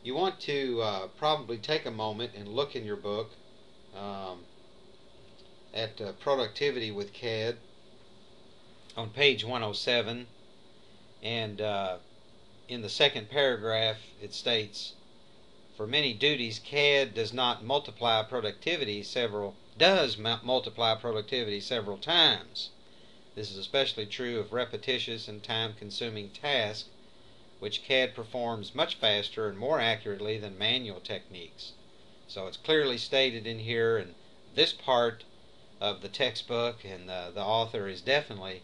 you want to probably take a moment and look in your book at productivity with CAD on page 107, and in the second paragraph it states, for many duties CAD does multiply productivity several times. This is especially true of repetitious and time-consuming tasks, which CAD performs much faster and more accurately than manual techniques. So it's clearly stated in here, and this part of the textbook, and the author is definitely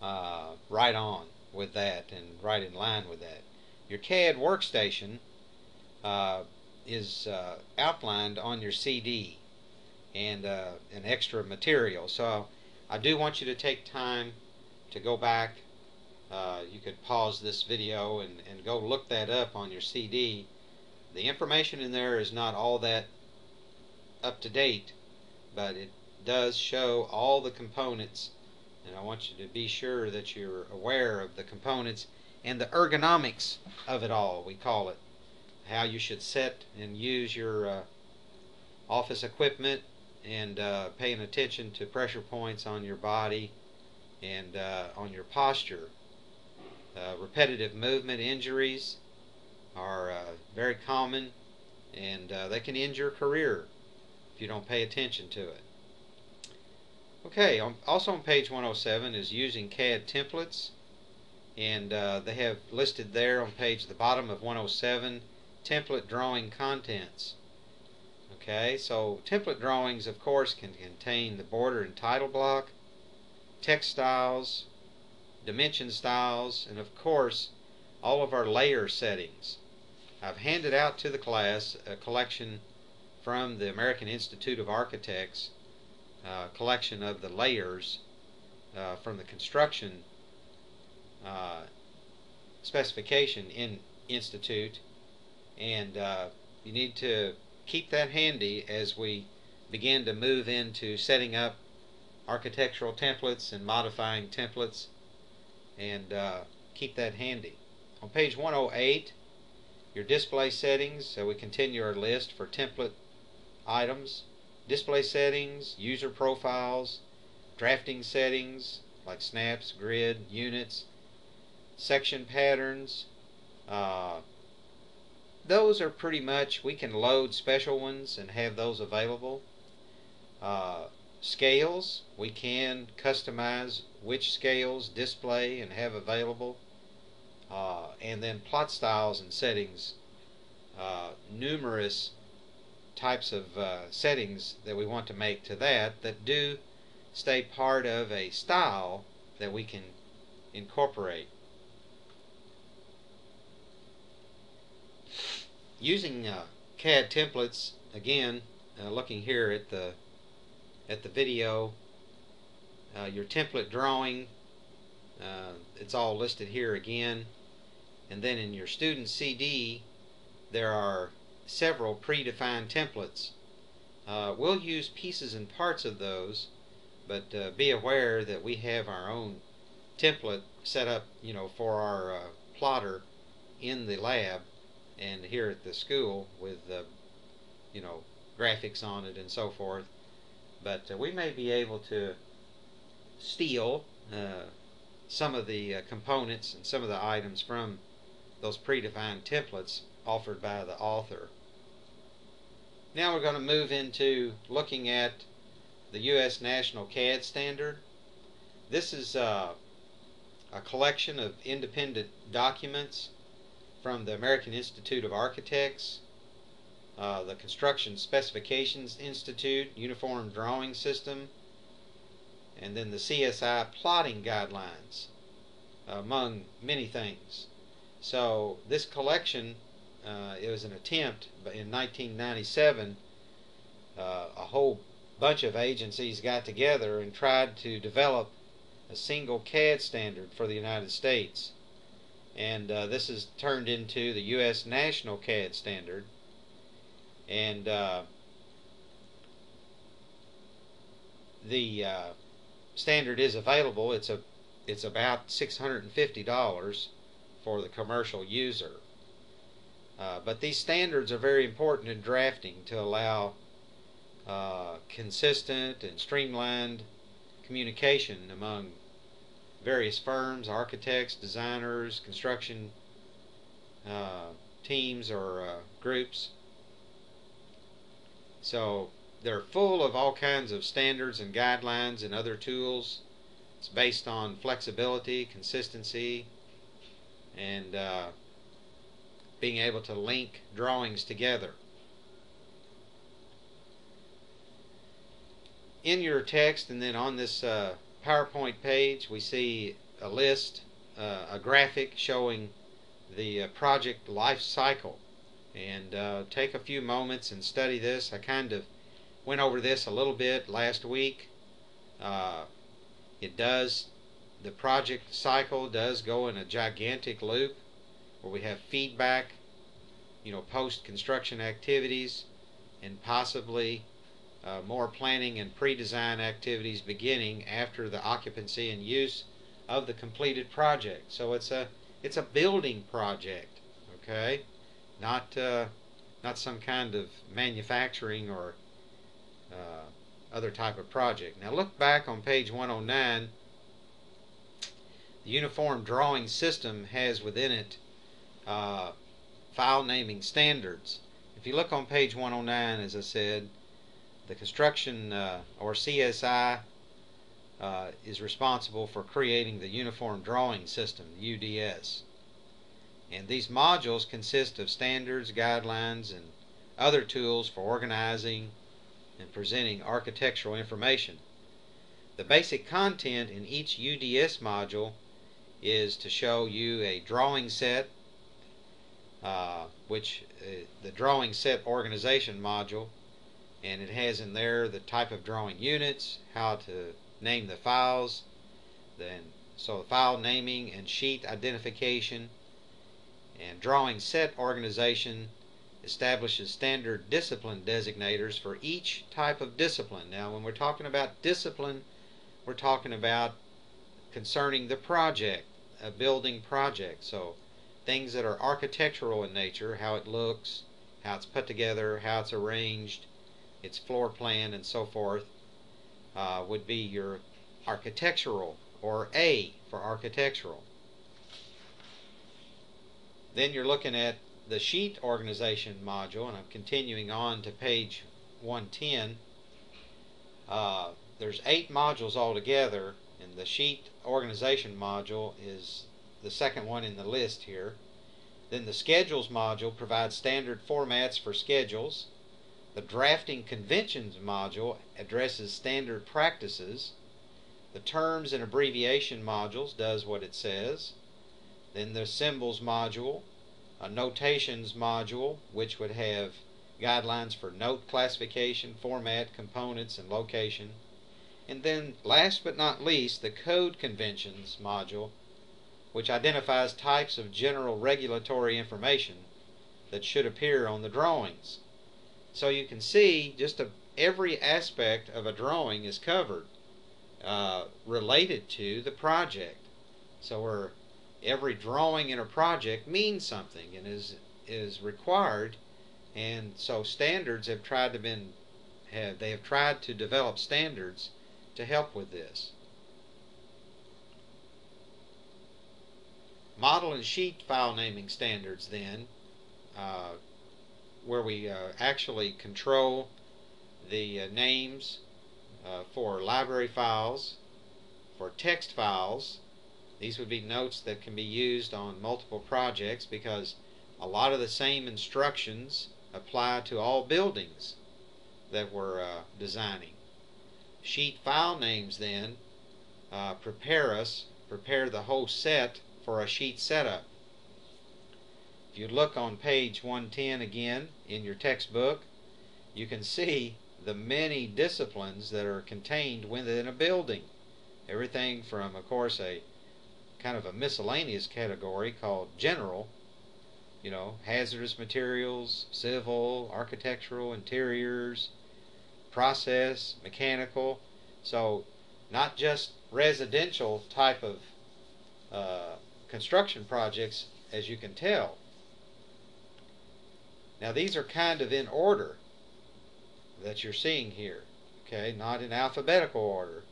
right on with that and right in line with that. Your CAD workstation is outlined on your CD and an extra material. So I do want you to take time to go back. You could pause this video and go look that up on your CD. The information in there is not all that up to date, but it does show all the components, and I want you to be sure that you're aware of the components and the ergonomics of it all, we call it. How you should set and use your office equipment, and paying attention to pressure points on your body and on your posture. Repetitive movement injuries are very common, and they can end your career if you don't pay attention to it. Okay, also on page 107 is using CAD templates, and they have listed there on the bottom of 107 template drawing contents. Okay, so template drawings, of course, can contain the border and title block, text styles, dimension styles, and of course all of our layer settings. I've handed out to the class a collection from the American Institute of Architects, collection of the layers from the construction specification institute, and you need to keep that handy as we begin to move into setting up architectural templates and modifying templates, and keep that handy. On page 108, your display settings, so we continue our list for template items. Display settings, user profiles, drafting settings like snaps, grid, units, section patterns. Those are pretty much, we can load special ones and have those available. Scales, we can customize which scales display and have available. And then plot styles and settings, numerous types of settings that we want to make to that do stay part of a style that we can incorporate. Using CAD templates, again, looking here at the video, your template drawing, it's all listed here again, and then in your student CD there are several predefined templates. We'll use pieces and parts of those, but be aware that we have our own template set up, for our plotter in the lab and here at the school with graphics on it and so forth. But we may be able to steal some of the components and some of the items from those predefined templates offered by the author. Now we're going to move into looking at the U.S. National CAD Standard. This is a collection of independent documents from the American Institute of Architects, the Construction Specifications Institute, Uniform Drawing System, and then the CSI Plotting Guidelines, among many things. So this collection, it was an attempt in 1997. A whole bunch of agencies got together and tried to develop a single CAD standard for the United States. And this is turned into the U.S. National CAD Standard. And the standard is available. It's about $650 for the commercial user. But these standards are very important in drafting to allow consistent and streamlined communication among various firms, architects, designers, construction teams or groups. So they're full of all kinds of standards and guidelines and other tools. It's based on flexibility, consistency, and being able to link drawings together. In your text and then on this PowerPoint page, we see a list, a graphic showing the project life cycle. And take a few moments and study this. I kind of went over this a little bit last week. The project cycle does go in a gigantic loop where we have feedback, post-construction activities, and possibly more planning and pre-design activities beginning after the occupancy and use of the completed project. So it's a building project, okay? Not some kind of manufacturing or other type of project. Now look back on page 109. The Uniform Drawing System has within it file naming standards. If you look on page 109, as I said, the construction or CSI is responsible for creating the Uniform Drawing System, UDS. And these modules consist of standards, guidelines, and other tools for organizing and presenting architectural information. The basic content in each UDS module is to show you a drawing set, the drawing set organization module, and it has in there the type of drawing units, how to name the files, so file naming and sheet identification. And drawing set organization establishes standard discipline designators for each type of discipline. Now when we're talking about discipline, we're talking about concerning the project, a building project. So things that are architectural in nature, how it looks, how it's put together, how it's arranged, its floor plan, and so forth, would be your architectural, or A for architectural. Then you're looking at the sheet organization module, and I'm continuing on to page 110. There's 8 modules altogether, and the sheet organization module is the second one in the list here. Then the schedules module provides standard formats for schedules. The drafting conventions module addresses standard practices. The terms and abbreviation modules does what it says. Then the symbols module, a notations module, which would have guidelines for note classification, format, components, and location. And then last but not least, the code conventions module, which identifies types of general regulatory information that should appear on the drawings. So you can see just every aspect of a drawing is covered related to the project. So every drawing in a project means something and is required, and so standards have tried to develop standards to help with this. Model and sheet file naming standards then, where we actually control the names for library files, for text files. These would be notes that can be used on multiple projects because a lot of the same instructions apply to all buildings that we're designing. Sheet file names then prepare the whole set for a sheet setup. If you look on page 110 again in your textbook, you can see the many disciplines that are contained within a building. Everything from, of course, a kind of a miscellaneous category called general, hazardous materials, civil, architectural, interiors, process, mechanical. So not just residential type of construction projects, as you can tell. Now these are kind of in order that you're seeing here, okay, not in alphabetical order.